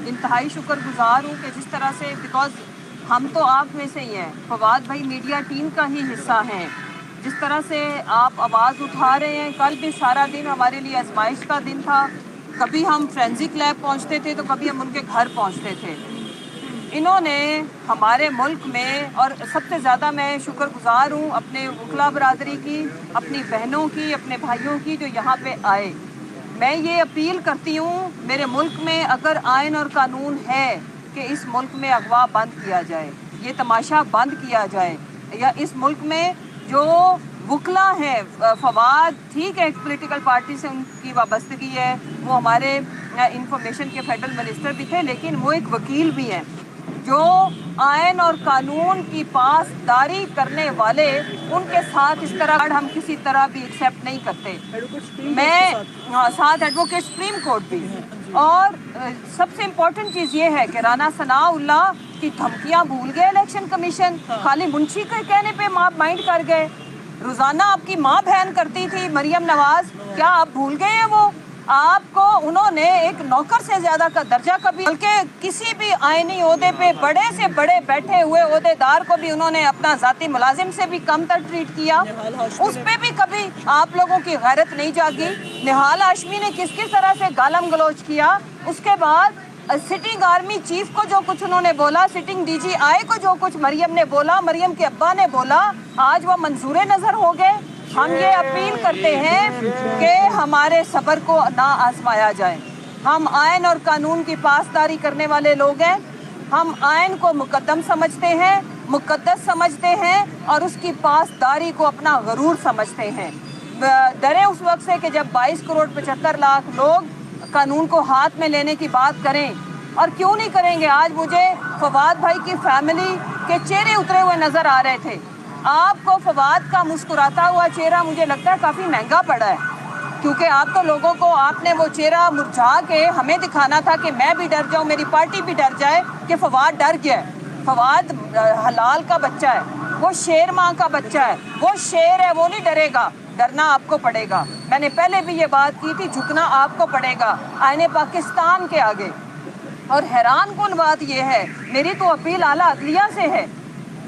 इंतहाई शुक्रगुजार हूँ कि जिस तरह से, बिकॉज हम तो आप में से ही हैं, फवाद भाई मीडिया टीम का ही हिस्सा हैं, जिस तरह से आप आवाज़ उठा रहे हैं। कल भी सारा दिन हमारे लिए आजमाइश का दिन था, कभी हम फोरेंसिक लैब पहुँचते थे तो कभी हम उनके घर पहुँचते थे। इन्होंने हमारे मुल्क में, और सबसे ज़्यादा मैं शुक्रगुजार हूँ अपने वकला बरादरी की, अपनी बहनों की, अपने भाइयों की जो यहाँ पे आए। मैं ये अपील करती हूँ, मेरे मुल्क में अगर आइन और कानून है कि इस मुल्क में अगवा बंद किया जाए, ये तमाशा बंद किया जाए, या इस मुल्क में जो वकला हैं, फवाद ठीक है एक पॉलिटिकल पार्टी से उनकी वाबस्तगी है, वो हमारे इंफॉर्मेशन के फेडरल मिनिस्टर भी थे, लेकिन वो एक वकील भी हैं जो आइन और कानून की पासदारी करने वाले, उनके साथ इस तरह हम किसी तरह भी एक्सेप्ट नहीं करते। मैं साथ एडवोकेट सुप्रीम कोर्ट भी। और सबसे इम्पोर्टेंट चीज़ ये है कि राना सनाउल्लाह की धमकियां भूल गए इलेक्शन कमीशन, खाली मुंशी के कहने पे आप माइंड कर गए। रोज़ाना आपकी माँ बहन करती थी मरियम नवाज, क्या आप भूल गए हैं? वो आपको उन्होंने एक नौकर से ज़्यादा का दर्जा कभी, बल्कि किसी भी आईनी ओहदे पे बड़े से बड़े बैठे हुए ओहदेदार को भी उन्होंने अपना ज़ाती मुलाजिम से भी कम तर ट्रीट किया। उस पे भी कभी आप लोगों की गैरत नहीं जागी। निहाल हाशमी ने किस किस तरह से गालम गलोच किया। उसके बाद सिटिंग आर्मी चीफ को जो कुछ उन्होंने बोला, सिटिंग DGI को जो कुछ मरियम ने बोला, मरियम के अब्बा ने बोला, आज वो मंजूर नज़र हो गए। हम ये अपील करते हैं कि हमारे सब्र को ना आजमाया जाए। हम आइन और कानून की पासदारी करने वाले लोग हैं। हम आइन को मुकद्दम समझते हैं, मुकद्दस समझते हैं, और उसकी पासदारी को अपना गरूर समझते हैं। डरे उस वक्त से कि जब 22 करोड़ 75 लाख लोग कानून को हाथ में लेने की बात करें, और क्यों नहीं करेंगे। आज मुझे फवाद भाई की फैमिली के चेहरे उतरे हुए नज़र आ रहे थे। आपको फवाद का मुस्कुराता हुआ चेहरा मुझे लगता है काफ़ी महंगा पड़ा है, क्योंकि आप तो लोगों को, आपने वो चेहरा मुरझा के हमें दिखाना था कि मैं भी डर जाऊं, मेरी पार्टी भी डर जाए कि फवाद डर गया है। फवाद हलाल का बच्चा है, वो शेर माँ का बच्चा है, वो शेर है, वो नहीं डरेगा। डरना आपको पड़ेगा। मैंने पहले भी ये बात की थी, झुकना आपको पड़ेगा आईने पाकिस्तान के आगे। और हैरान कुन बात ये है, मेरी तो अपील आला अदलिया से है।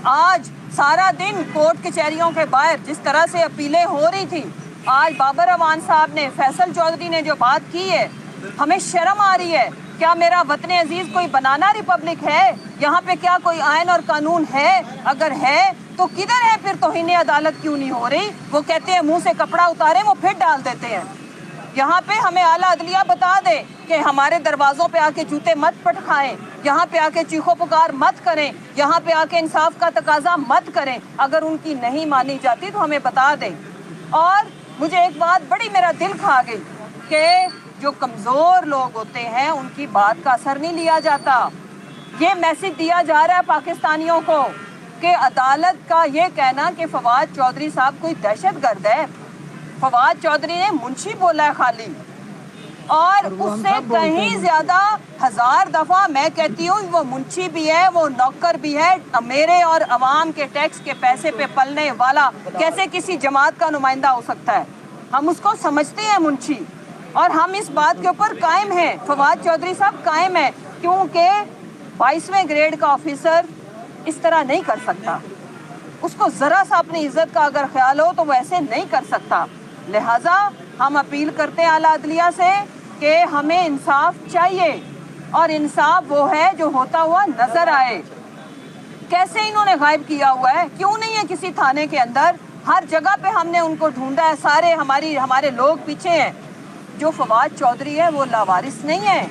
आज सारा दिन कोर्ट कचहरियों के बाहर जिस तरह से अपीलें हो रही थी, आज बाबर अवान साहब ने, फैसल चौधरी ने जो बात की है, हमें शर्म आ रही है। क्या मेरा वतन अजीज कोई बनाना रिपब्लिक है? यहाँ पे क्या कोई आइन और कानून है? अगर है तो किधर है फिर तौहीन अदालत क्यों नहीं हो रही? वो कहते हैं मुंह से कपड़ा उतारे, वो फिर डाल देते हैं। यहाँ पे हमें आला अदलिया बता दे कि हमारे दरवाज़ों पे आके जूते मत पटखाएं, यहाँ पे आके चीखो पुकार मत करें, यहाँ पे आके इंसाफ का तकाजा मत करें। अगर उनकी नहीं मानी जाती तो हमें बता दें। और मुझे एक बात बड़ी मेरा दिल खा गई कि जो कमज़ोर लोग होते हैं उनकी बात का असर नहीं लिया जाता। ये मैसेज दिया जा रहा है पाकिस्तानियों को कि अदालत का ये कहना कि फवाद चौधरी साहब कोई दहशतगर्द है। फवाद चौधरी ने मुंशी बोला है खाली, और उससे कहीं ज्यादा 1000 दफा मैं कहती हूँ वो मुंशी भी है, वो नौकर भी है। मेरे और अवाम के टैक्स के पैसे पे पलने वाला कैसे किसी जमात का नुमाइंदा हो सकता है? हम उसको समझते हैं मुंशी, और हम इस बात के ऊपर कायम हैं। फवाद चौधरी साहब कायम है, क्योंकि 22वें ग्रेड का ऑफिसर इस तरह नहीं कर सकता। उसको ज़रा सा अपनी इज्जत का अगर ख्याल हो तो वो ऐसे नहीं कर सकता। लिहाजा हम अपील करते हैं आला अदलिया से कि हमें इंसाफ चाहिए, और इंसाफ वो है जो होता हुआ नजर आए। कैसे इन्होंने गायब किया हुआ है? क्यों नहीं है किसी थाने के अंदर? हर जगह पे हमने उनको ढूंढा है, सारे हमारे लोग पीछे हैं। जो फवाद चौधरी है वो लावारिस नहीं है,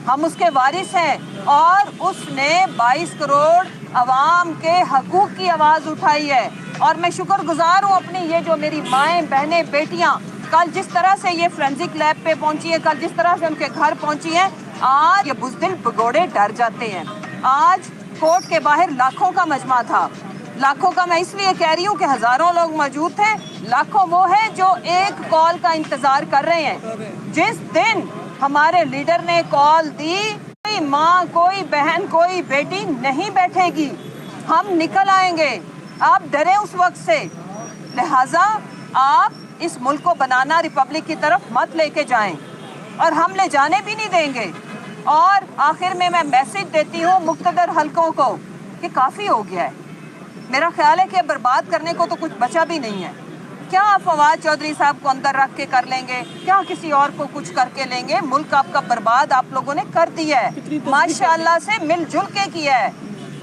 हम उसके वारिस हैं, और उसने 22 करोड़ अवाम के हकूक की आवाज़ उठाई है। और मैं शुक्रगुजार हूँ अपनी ये जो मेरी माएँ, बहनें, बेटियाँ कल जिस तरह से ये फोरेंसिक लैब पे पहुँची है, कल जिस तरह से उनके घर पहुँची हैं, आज ये बुज़दिल भगोड़े डर जाते हैं। आज कोर्ट के बाहर लाखों का मजमा था। लाखों का मैं इसलिए कह रही हूँ कि हज़ारों लोग मौजूद थे। लाखों वो हैं जो एक कॉल का इंतज़ार कर रहे हैं। जिस दिन हमारे लीडर ने कॉल दी, कोई माँ, कोई बहन, कोई बेटी नहीं बैठेगी, हम निकल आएंगे। आप डरे उस वक्त से। लिहाजा आप इस मुल्क को बनाना रिपब्लिक की तरफ मत लेके जाएं, और हम ले जाने भी नहीं देंगे। اور آخر میں میسج دیتی ہوں مقتدر حلقوں کو کہ کافی ہو گیا ہے. میرا خیال ہے کہ برباد کرنے کو تو کچھ بچا بھی نہیں ہے. کیا آپ فواد چودھری صاحب کو اندر رکھ کے کر لیں گے؟ کیا کسی اور کو کچھ کر کے لیں گے؟ ملک آپ کا برباد آپ لوگوں نے کر دیا ہے, ماشاءاللہ سے مل جل کے کیا ہے.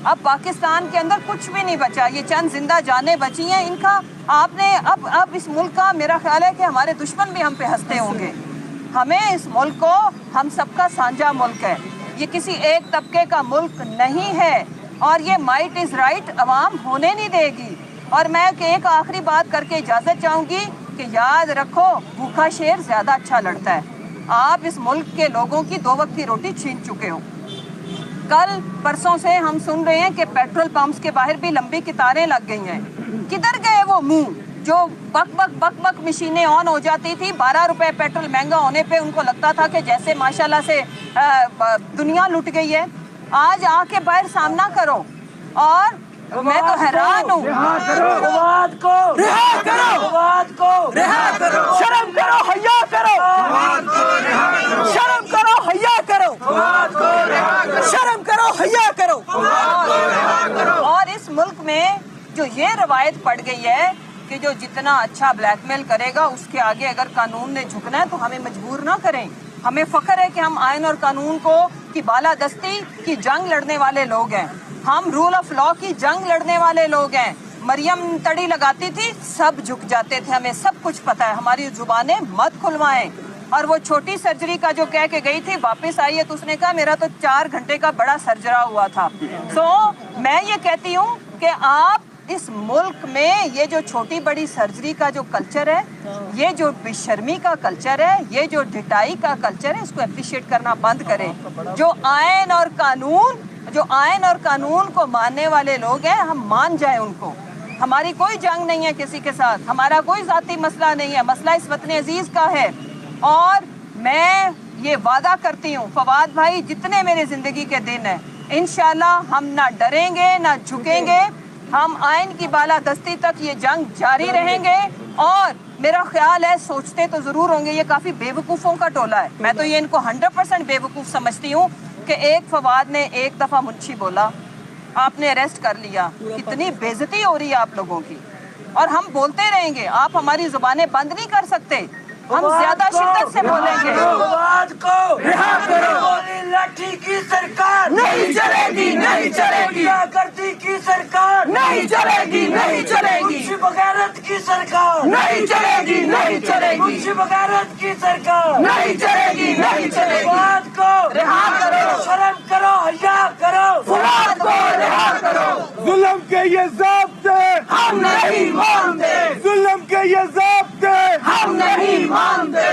اب پاکستان کے اندر کچھ بھی نہیں بچا, یہ چند زندہ جانیں بچی ہیں. ان کا آپ نے اب اس ملک کا میرا خیال ہے کہ ہمارے دشمن بھی ہم پہ ہنستے ہوں گے. ہمیں اس ملک کو ہم سب کا سانجھا ملک ہے, یہ کسی ایک طبقے کا ملک نہیں ہے, اور یہ مائٹ از رائٹ عوام ہونے نہیں دے گی. اور میں ایک آخری بات کر کے اجازت چاہوں گی کہ یاد رکھو بھوکا شیر زیادہ اچھا لڑتا ہے. آپ اس ملک کے لوگوں کی 2 وقت کی روٹی چھین چکے ہو. کل پرسوں سے ہم سن رہے ہیں کہ پیٹرول پمپس کے باہر بھی لمبی قطاریں لگ گئی ہیں. کدھر گئے وہ منہ جو بک بک بک بک مشینیں آن ہو جاتی تھی؟ 12 روپے پیٹرول مہنگا ہونے پہ ان کو لگتا تھا کہ جیسے ماشاءاللہ سے دنیا لٹ گئی ہے. آج آ کے باہر سامنا کرو. اور میں تو حیران ہوں. فواد کو رہا کرو, فواد کو رہا کرو, شرم کرو, حیا کرو, فواد کو رہا کرو, شرم کرو, حیا کرو, فواد کو رہا کرو, شرم کرو, حیا کرو, فواد کو رہا کرو. اور اس ملک میں جو یہ روایت پڑ گئی ہے کہ جو جتنا اچھا بلیک میل کرے گا اس کے آگے اگر قانون نے جھکنا ہے تو ہمیں مجبور نہ کریں. ہمیں فخر ہے کہ ہم آئین اور قانون کو کی بالادستی کی جنگ لڑنے والے لوگ ہیں. ہم رول آف لا کی جنگ لڑنے والے لوگ ہیں. مریم تڑی لگاتی تھی, سب جھک جاتے تھے, ہمیں سب کچھ پتا ہے. ہماری زبانیں مت کھلوائیں. اور وہ چھوٹی سرجری کا جو کہہ کے گئی تھی واپس آئی ہے تو اس نے کہا میرا تو 4 گھنٹے کا بڑا سرجرا ہوا تھا. سو میں یہ کہتی ہوں کہ آپ اس ملک میں یہ جو چھوٹی بڑی سرجری کا جو کلچر ہے, یہ جو بے شرمی کا کلچر ہے, یہ جو ڈٹائی کا کلچر ہے, اس کو اپریشیٹ کرنا بند کریں. جو آئین اور قانون کو ماننے والے لوگ ہیں ہم مان جائیں ان کو. ہماری کوئی جنگ نہیں ہے کسی کے ساتھ, ہمارا کوئی ذاتی مسئلہ نہیں ہے, مسئلہ اس وطن عزیز کا ہے. اور میں یہ وعدہ کرتی ہوں فواد بھائی جتنے میری زندگی کے دن ہیں انشاءاللہ ہم نہ ڈریں گے نہ جھکیں گے. ہم آئین کی بالادستی تک یہ جنگ جاری رہیں گے. اور میرا خیال ہے سوچتے تو ضرور ہوں گے یہ کافی بے وقوفوں کا ٹولہ ہے, میں تو یہ ان کو 100% بے وقوف سمجھتی ہوں کہ ایک فواد نے ایک دفعہ منشی بولا, آپ نے اریسٹ کر لیا. کتنی بے عزتی ہو رہی ہے آپ لوگوں کی. اور ہم بولتے رہیں گے, آپ ہماری زبانیں بند نہیں کر سکتے, ہم زیادہ شدت سے بولیں گے. فواد کو رہا کرو, گولی لاٹھی کی سرکار نہیں چلے گی, نہیں چلے گی, کرتی کی سرکار نہیں چلے گی, نہیں چلے گی, منشی بغیرت کی سرکار نہیں چلے گی, نہیں چلے گی, منشی بغیرت کی سرکار نہیں چلے گی, نہیں چلے گی. فواد کو رہا کرو, شرم کرو, حیا کرو, فواد کو رہا کرو. ظلم کے یہ ضابطے ہم نہیں مانتے, ظلم کے یہ ضابطے ہم نہیں مانتے,